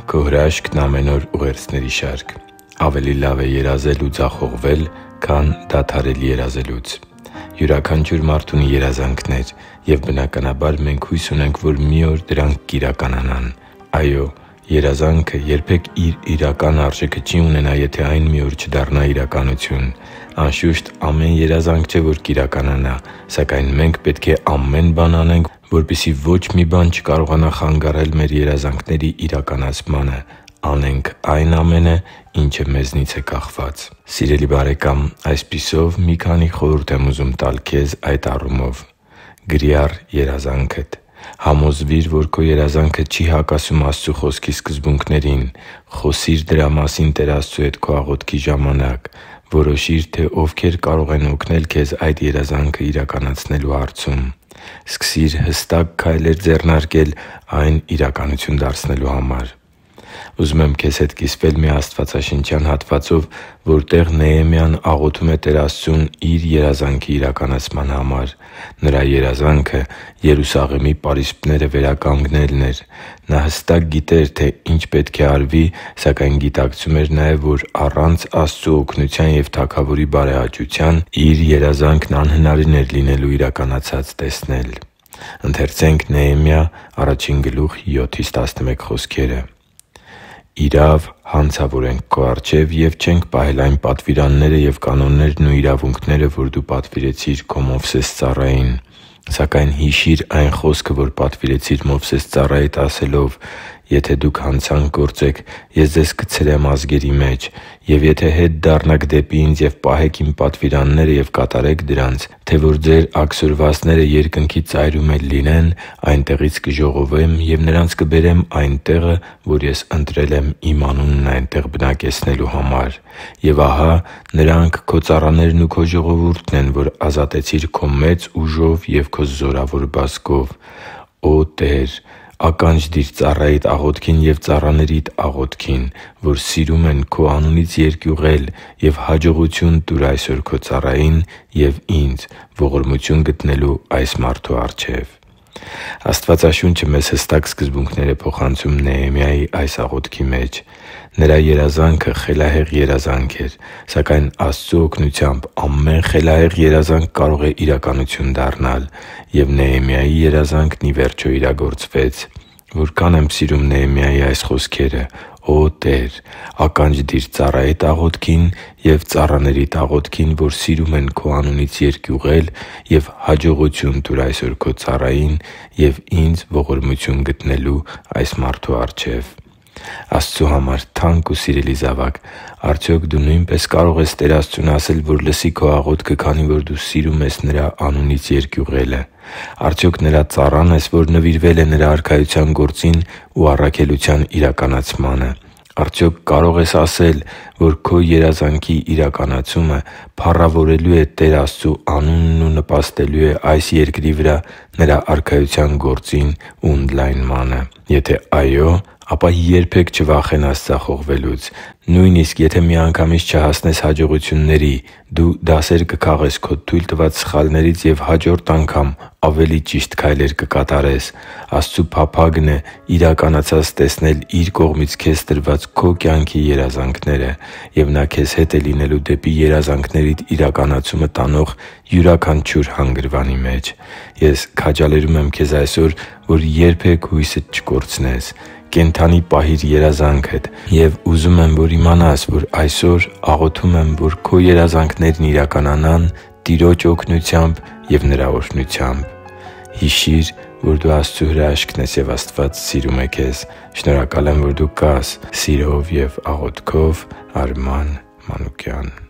Քո հրաշքն ամեն օր ուղերձների շարք։ Ավելի լավ է երազել ու ձախողվել, քան դադարել երազելուց։ Յուրաքանչյուր մարդ ունի երազանքներ, և բնականաբար մենք հույս ունենք, որ մի օր դրանք կիրականանան։ Այո, երազանքը երբեք իր իրական արժեքը չի ունենա, եթե այն մի օր չդառնա իրականություն։ Անշուշտ, ամեն երազանք չէ, որ կիրականանա, սակայն մենք պետք է ամեն բան անենք, որպեսզի ոչ մի բան չկարողանա խանգարել մեր երազանքների իրականացմանը։ Անենք այն ամենը, ինչը մեզնից է կախված։ Սիրելի՛ բարեկամ, այսպիսով մի քանի խորհուրդ եմ ուզում տալ քեզ այդ առումով։ Գրի՛ առ երազանքդ։ Համոզվի՛ր, որ քո երազանքը չի հակասում Աստծու Խոսքի սկզբունքներին։ Խոսի՛ր դրա մասին Տեր Աստծու հետ քո աղոթքի ժամանակ։ Որոշի՛ր, թե ովքեր կարող են օգնել քեզ այդ երազանքը իրականացնելու հարցում։ Սկսի՛ր հստակ քայլեր ձեռնարկել այն իրականություն դարձնելու համար։ Ուզում եմ քեզ հետ կիսվել մի աստվածաշնչյան հատվածով, որտեղ Նեհեմիան աղոթում է Տեր Աստծուն իր երազանքի իրականացման համար։ Նրա երազանքը Երուսաղեմի պարիսպները վերականգնելն էր։ Նա հստակ գիտեր, թե ինչ պետք է արվի, սակայն գիտակցում էր նաև, որ առանց Աստծու օգնության և թագավորի բարեհաճության իր երազանքն անհնարին էր լինելու իրականացած տեսնել։ «Իրավ, հանցավոր ենք Քո առջև և չենք պահել այն պատվիրանները և կանոններն ու իրավունքները, որ Դու պատվիրեցիր Քո Մովսես ծառային։ Սակայն հիշի՛ր այն խոսքը, որ պատվիրեցիր Մովսես ծառայիդ, ասելով. «Եթե դուք հանցանք գործեք, Ես ձեզ կցրեմ ազգերի մեջ։ Եվ եթե հետ դառնաք դեպի Ինձ և պահեք Իմ պատվիրանները և կատարեք դրանց, թե որ ձեր աքսորվածները երկնքի ծայրում էլ լինեն, այնտեղից կժողովեմ և նրանց կբերեմ այն տեղը, որ Ես ընտրել եմ Իմ անունն այնտեղ բնակեցնելու համար։ Եվ ահա նրանք Քո ծառաներն ու Քո ժողովուրդն են, որ ազատեցիր Քո մեծ ուժով և Քո զորավոր բազկով։ Օ Տե՛ր, ականջ դիր ծառայիդ աղոթքին և ծառաներիդ աղոթքին, որ սիրում են Քո անունից երկյուղել, և հաջողություն տուր այսօր Քո ծառային և ինձ՝ ողորմություն գտնելու այս մարդու առջև»։ Աստվածաշունչը մեզ հստակ սկզբունքներ է փոխանցում Նեհեմիայի այս աղոթքի մեջ։ Նրա երազանքը խելահեղ երազանք էր, սակայն Աստծու օգնությամբ ամեն խելահեղ երազանք կարող է իրականություն դառնալ։ Եվ Նեհեմիայի երազանքն ի վերջո իրագործվեց։ Որքան եմ սիրում Նեհեմիայի այս խոսքերը. «Օ Տե՛ր, ականջ դիր ծառայիդ աղոթքին և ծառաներիդ աղոթքին, որ սիրում են Քո անունից երկյուղել, և հաջողություն տուր այսօր Քո ծառային և ինձ՝ ողորմություն գտնելու այս մարդու առջև»։ Աստծու համար թանկ ու սիրելի՛ զավակ, արդյոք դու նույնպես կարո՞ղ ես Տեր Աստծուն ասել, որ լսի քո աղոթքը, քանի որ դու սիրում ես Նրա անունից երկյուղելը։ Արդյոք Նրա ծառան ես, որ նվիրվել է Նրա Արքայության գործին ու առաքելության իրականացմանը։ Արդյոք կարող ես ասել, որ քո երազանքի իրականացումը փառավորելու է Տեր Աստծու անունն ու նպաստելու է այս երկրի վրա Նրա Արքայության գործին ու ընդլայնմանը։ Եթե այո, ապա երբե՛ք չվախենաս ձախողվելուց։ Նույնիսկ եթե միանգամից չհասնես հաջողությունների, դու դասեր կքաղես քո թույլ տված սխալներից և հաջորդ անգամ ավելի ճիշտ քայլեր կկատարես։ Աստծու փափագն է իրականացած տեսնել Իր կողմից քեզ տրված քո կյանքի երազանքները, և Նա քեզ հետ է լինելու դեպի երազանքներիդ իրականացումը տանող յուրաքանչյուր հանգրվանի մեջ։ Ես քաջալերում եմ քեզ այսօր, որ երբե՛ք հույսդ չկորցնես։ Կենդանի պահի՛ր երազանքդ և ուզում եմ, որ իմանաս, որ այսօր աղոթում եմ, որ քո երազանքներն իրականանան Տիրոջ օգնությամբ և Նրա օրհնությամբ։ Հիշի՛ր, որ դու Աստծո հրաշքն ես, և Աստված սիրում է քեզ։ Շնորհակալ եմ, որ դու կա՛ս։ Սիրով և աղոթքով, Արման Մանուկյան։